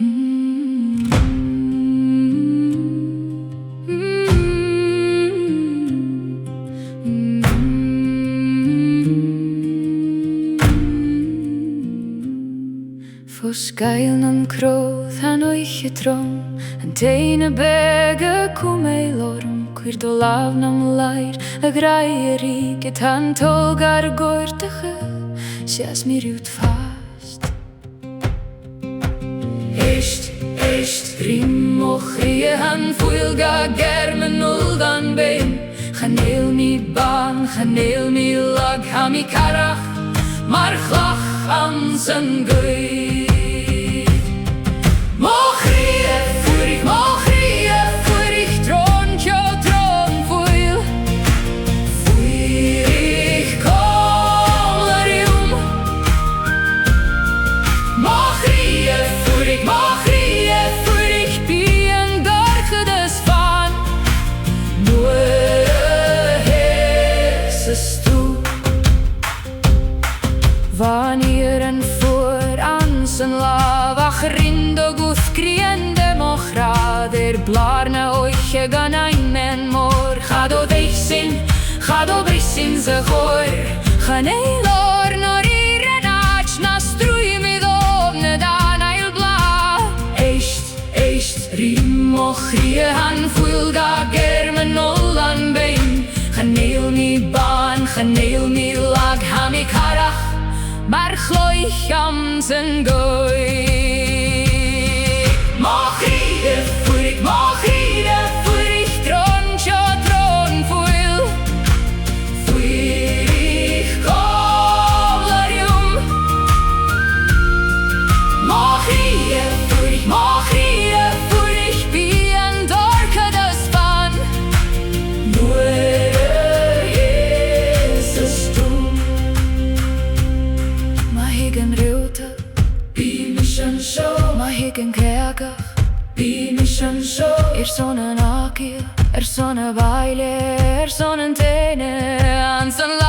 For skeilen kråð han og ikke trång, han tegne begge kom ei lorm, hvor då lavnam leir, a greier riket han tolgar gårdige, sjæs mir ut fast. Echt, rim og chrie han fuilga germen uldan bein, chaneel mi ban, chaneel mi lag, ha mi karach, mar chlach an zijn gui. Wanneer en voor aan zijn lav achterin de goedkriende mochra der blarne oiche gan ein men mor ga do brissin ze goor ga neilor nor irenach na strui mi dovne dan eil bla echt rim mochrie han fuilga germen nollan bein ga neil mi ban ga neil mi lag ha mi karach maar gloich am zijn gooi. Mag reden voor ik troon voel. Voor ik kolarium. Mag reden voor ik bien dorke de span. Nur Jesus du. Higen rute, bi mission show, ma higen kerker, bi mission show. Sånn en akil, sånn en baile, sånn en tene, han sånn